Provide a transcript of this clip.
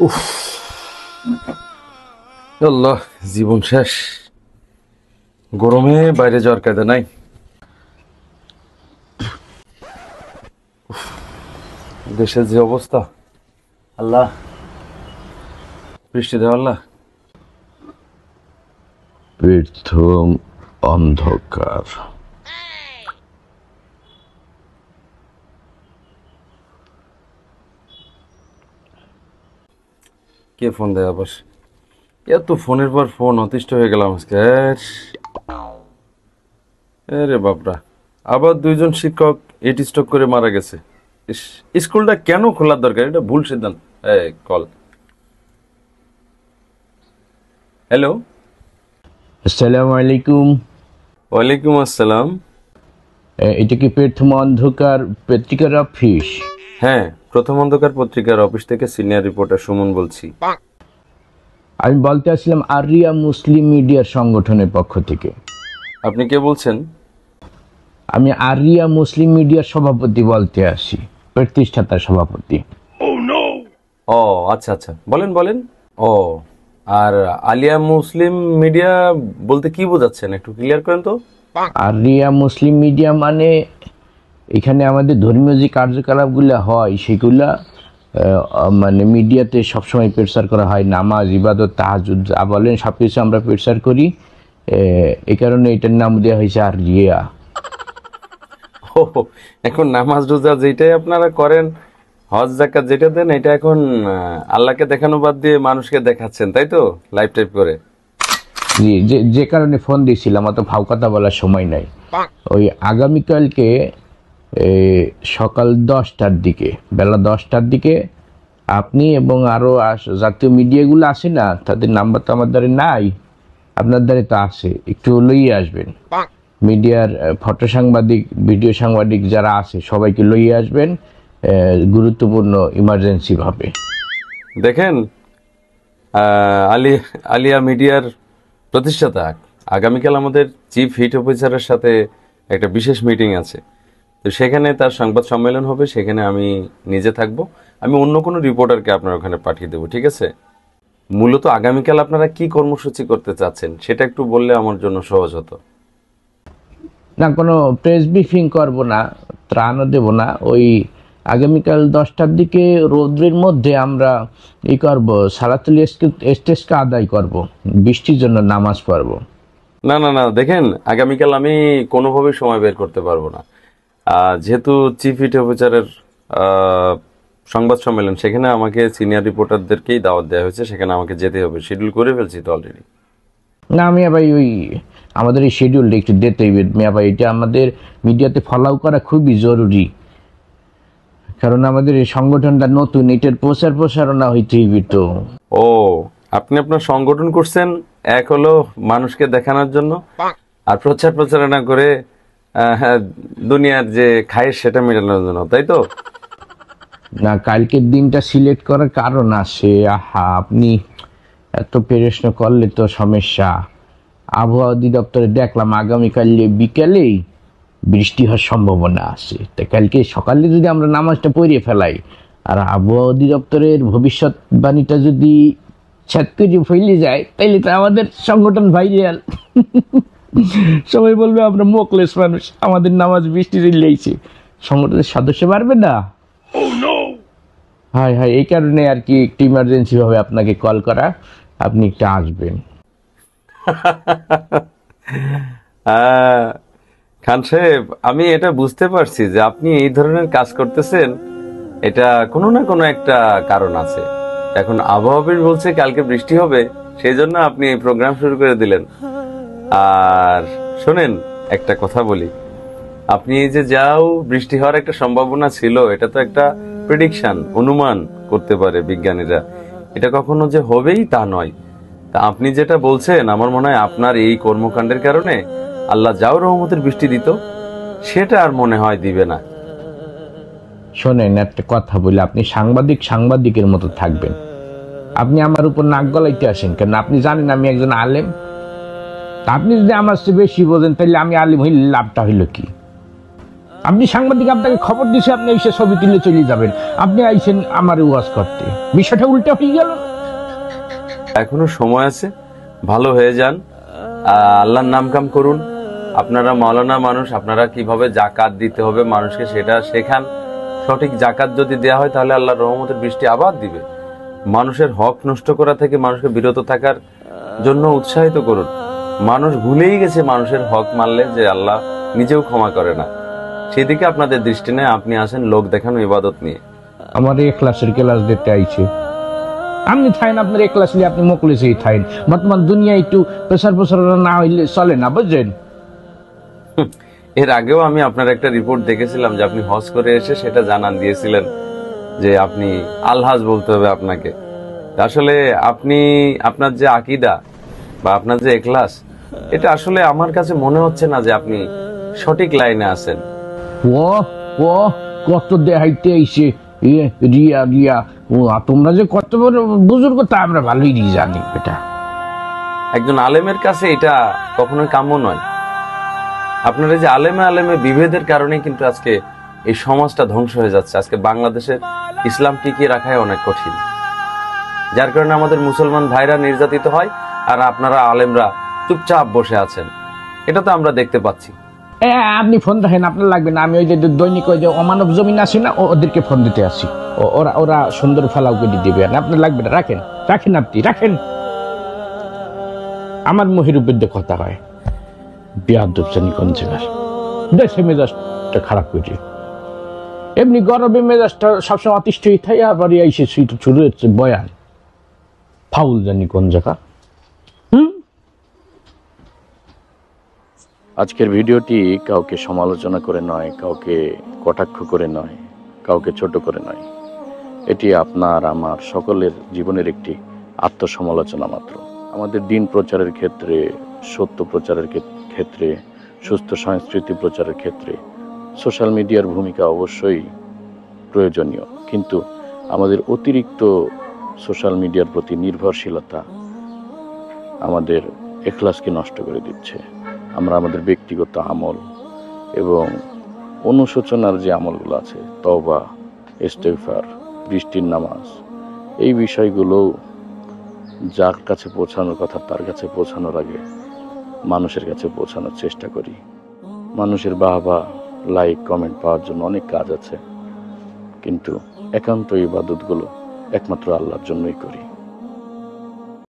উফ, আল্লাহ, জীবন শেষ। গরমে বাইরে যাওয়ার কায়দা নাই। দেশের যে অবস্থা, আল্লাহ বৃষ্টি দেওয়া আল্লাহ। প্রথম অন্ধকার। কে ফোন দেয় আবার? এত ফোনের পর ফোন, অতিষ্ঠ হয়ে গেলাম আজকে। আরে বাপরা, আবার দুইজন শিক্ষক এটি স্ট্রোক করে মারা গেছে। ইস, স্কুলটা কেন খোলার দরকার? এটা ভুল সিদ্ধান্ত। কল। হ্যালো। আসসালামু আলাইকুম। ওয়ালাইকুম আসসালাম। এটা কি প্রথম অন্ধকার পত্রিকার অফিস? হ্যাঁ, প্রথম অন্ধকার পত্রিকার অফিস থেকে সিনিয়র রিপোর্টার সুমন বলছি। আমি বলতে আসলাম আরিয়া মুসলিম মিডিয়ার সংগঠনের পক্ষ থেকে। আপনি কে বলছেন? আমি আরিয়া মুসলিম মিডিয়ার সভাপতি বলতে আসি, প্রতিষ্ঠাতা সভাপতি। ও আচ্ছা আচ্ছা, বলেন বলেন। ও, আর আলিয়া মুসলিম মিডিয়া বলতে কি বোঝাচ্ছেন? একটু ক্লিয়ার করেন তো। আরিয়া মুসলিম মিডিয়া মানে এখানে আমাদের ধর্মীয় যে কার্যকলাপগুলো হয় সেগুলা মানে মিডিয়াতে সবসময় প্রচার করা হয়। নামাজ, ইবাদত, তাহাজ্জুদ যা বলেন সব কিছু আমরা প্রচার করি। এই কারণে এটার নাম দেওয়া হয়েছে আরিয়া। ও, এখন নামাজ রোজা যেটাই আপনারা করেন, হজ জাকাত যেটা দেন, এটা এখন আল্লাহকে দেখানো বাদ দিয়ে মানুষকে দেখাচ্ছেন, তাই তো? লাইভ টাইপ করে। জি, যে যে কারণে ফোন দিয়েছিলাম, অত ফাও কথা বলার সময় নাই। ওই আগামীকালকে সকাল 10টার দিকে, বেলা 10টার দিকে আপনি এবং আরও জাতীয় মিডিয়াগুলো আসে না, তাদের নাম্বার তো আমার দ্বারা নাই, আপনার দ্বারা তো আছে, একটু লইয়ে আসবেন। মিডিয়ার ফটো সাংবাদিক, ভিডিও সাংবাদিক যারা আছে সবাইকে লইয়ে আসবেন, গুরুত্বপূর্ণ ইমার্জেন্সি ভাবে। দেখেন, আলিয়া মিডিয়ার প্রতিষ্ঠাতা, আগামীকাল আমাদের চিফ হিট অফিসারের সাথে একটা বিশেষ মিটিং আছে। তো সেখানে তার সংবাদ সম্মেলন হবে, সেখানে আমি নিজে থাকবো। আমি অন্য কোনো রিপোর্টারকে আপনার ওখানে পাঠিয়ে দেবো, ঠিক আছে? মূলত আগামীকাল আপনারা কি কর্মসূচি করতে চাচ্ছেন সেটা একটু বললে আমার জন্য সহজ হতো। না, কোনো প্রেস ব্রিফিং করব না, ত্রাণও দেব না। ওই আগামীকাল 10টার দিকে রৌদ্রের মধ্যে আমরা করব, সালাতুল ইস্তেসকা আদায় করব, বৃষ্টির জন্য নামাজ পড়ব। না না না, দেখেন, আগামীকাল আমি কোনোভাবেই সময় বের করতে পারবো না। যেহেতু চিফ হিট অফিসারের সংবাদ সম্মেলন, সেখানে আমাকে সিনিয়র রিপোর্টারদেরকেই দাওয়াত দেওয়া হয়েছে, সেখানে আমাকে যেতে হবে। শিডিউল করে ফেলছি তো অলরেডি। না মিয়া ভাই, ওই আমাদের এই শিডিউলটা একটু দিতে হইবে মিয়া ভাই, এটা আমাদের মিডিয়াতে ফলো করা খুবই জরুরি। কারণ আমাদের এই সংগঠনটা নতুন, এটার প্রচারণা হইতে হইবে তো। ও, আপনি আপনার সংগঠন করছেন, এক হলো মানুষকে দেখানোর জন্য, আর প্রচারণা করে দুনিয়ার যে খায় সেটা মেটানোর জন্য, তাই তো? না, কালকের দিনটা সিলেক্ট করার কারণ আছে। আহা, আপনি এত প্রশ্ন করলে তো সমস্যা। আবহাওয়া অধিদপ্তরে দেখলাম আগামীকাল বিকেলেই বৃষ্টি হওয়ার সম্ভাবনা আছে। তা কালকে সকালে যদি আমরা নামাজটা পড়িয়ে ফেলাই, আর আবহাওয়া অধিদপ্তরের ভবিষ্যৎবাণীটা যদি ছাত করে ফেলে যায়, তাইলে তো আমাদের সংগঠন ভাইরাল। সবাই বলবে আমরা মোকলেস মানুষ, আমাদের নামাজ বৃষ্টি লেগেছে, সংগঠনের সদস্য বাড়বে না। হাই হাই, এই কারণে আর কি একটু ইমার্জেন্সি ভাবে আপনাকে কল করা, আপনি একটু আসবেন। খান সাহেব, আমি এটা বুঝতে পারছি যে আপনি এই ধরনের কাজ করতেছেন, এটা কোনো না কোনো একটা কারণ আছে। এখন আবহাওয়াবিদ বলছে কালকে বৃষ্টি হবে, সেই জন্য আপনি এই প্রোগ্রাম শুরু করে দিলেন। আর শোনেন, একটা কথা বলি, আপনি এই যে যাও বৃষ্টি হওয়ার একটা সম্ভাবনা ছিল, এটা তো একটা প্রেডিকশন, অনুমান করতে পারে বিজ্ঞানীরা। এটা কখনো যে হবেই তা নয়। তা আপনি যেটা বলছেন, আমার মনে হয় আপনার এই কর্মকাণ্ডের কারণে আল্লাহ যাও রহমতের বৃষ্টি দিত, সেটা আর মনে হয় দিবে না। শোনেন, একটা কথা বলি, আপনি সাংবাদিকের মতো থাকবেন। আপনি আমার উপর নাক গলাইতে আসেন কেন? আপনি জানেন আমি একজন আলেম। আপনি যদি আমার চেয়ে বেশি বোঝেন, তাহলে আমি আলেম হইলে লাভটা হইল কি? আপনি সাংবাদিক, আপনাকে খবর দিছে, আপনি এসে ছবি তুলে চলে যাবেন, আপনি আইছেন আমার ওয়াজ করতে, বিষয়টা উল্টা হয়ে গেল। এখনো সময় আছে, ভালো হয়ে যান, আল্লাহর নাম কাম করুন। আপনারা মাওলানা মানুষ, আপনারা কিভাবে জাকাত দিতে হবে মানুষকে সেটা শেখান। সঠিক জাকাত যদি দেয়া হয় তাহলে আল্লাহর রহমতের বৃষ্টি আবার দিবে। মানুষের হক নষ্ট করা থেকে মানুষকে বিরত থাকার জন্য উৎসাহিত করুন। মানুষ ভুলেই গেছে মানুষের হক মানলে যে আল্লাহ নিজেও ক্ষমা করে না। সেদিকে আপনাদের দৃষ্টি নেই, আপনি আসেন লোক দেখানো ইবাদত নিয়ে। আমার এখলাসের ক্লাস দিতে আইছে, আপনি থাইন আপনার এখলাস নিয়ে, আপনি মোকলেসেই থাইন। বর্তমান দুনিয়া একটু প্রেসার না হইলে চলে না, বুঝছেন? এর আগেও আমি আপনার একটা রিপোর্ট দেখেছিলাম যে আপনি হজ করে এসে সেটা জানান দিয়েছিলেন যে আপনি আলহাজ বলতে হবে আপনাকে। আসলে আপনি আপনার যে আকীদা বা আপনার যে ইখলাস, এটা আসলে আমার কাছে মনে হচ্ছে না যে আপনি সঠিক লাইনে আছেন। ও ও কত দেখাইতে আইছে, রিয়া রিয়া, ও তোমরা যে কত বড় বুজুর্গ তা আমরা ভালোই জানি। এটা একজন আলেমের কাছে এটা কখনোই কাম্য নয়। আপনারা যে আলেমে আলেমে বিভেদের কারণে কিন্তু আজকে এই সমাজটা ধ্বংস হয়ে যাচ্ছে। আজকে বাংলাদেশের ইসলাম টিকিয়ে রাখাই অনেক কঠিন, যার কারণে আমাদের মুসলমান ভাইরা নির্যাতিত হয় আর আপনারা আলেমরা চুপচাপ বসে আছেন। এটা তো আমরা দেখতে পাচ্ছি। আপনি ফোন রাখেন, আপনার লাগবে না। আমি ওই যে দৈনিক ওই যে অমানব জমিন আছি না, ওদেরকে ফোন দিতে আসি, ওরা ওরা সুন্দর ফেলাও করে দিবে, আপনার লাগবে না। রাখেন রাখেন, আপনি রাখেন। আমার মহিরুবের কথা হয়, বিয়াদব জানি কোন জায়গার, দেশে মেজাজটা খারাপ করে, এমনি গরমে মেজাজটা সবসময় অতিষ্ঠ হয়ে থাকে, আবার এসে শুরু হচ্ছে বয়ান, ফাউল জানি কোন জায়গা। আজকের ভিডিওটি কাউকে সমালোচনা করে নয়, কাউকে কটাক্ষ করে নয়, কাউকে ছোট করে নয়। এটি আপনার আমার সকলের জীবনের একটি আত্মসমালোচনা মাত্র। আমাদের দিন প্রচারের ক্ষেত্রে, সত্য প্রচারের ক্ষেত্রে, সুস্থ সংস্কৃতি প্রচারের ক্ষেত্রে সোশ্যাল মিডিয়ার ভূমিকা অবশ্যই প্রয়োজনীয়, কিন্তু আমাদের অতিরিক্ত সোশ্যাল মিডিয়ার প্রতি নির্ভরশীলতা আমাদের ইখলাসকে নষ্ট করে দিচ্ছে। আমরা আমাদের ব্যক্তিগত আমল এবং অনুশোচনার যে আমলগুলো আছে, তওবা, ইস্তেগফার, বৃষ্টির নামাজ, এই বিষয়গুলো যার কাছে পৌঁছানোর কথা তার কাছে পৌঁছানোর আগে মানুষের কাছে পৌঁছানোর চেষ্টা করি। মানুষের বাহবা, লাইক, কমেন্ট পাওয়ার জন্য অনেক কাজ আছে, কিন্তু একান্ত ইবাদতগুলো একমাত্র আল্লাহর জন্যই করি।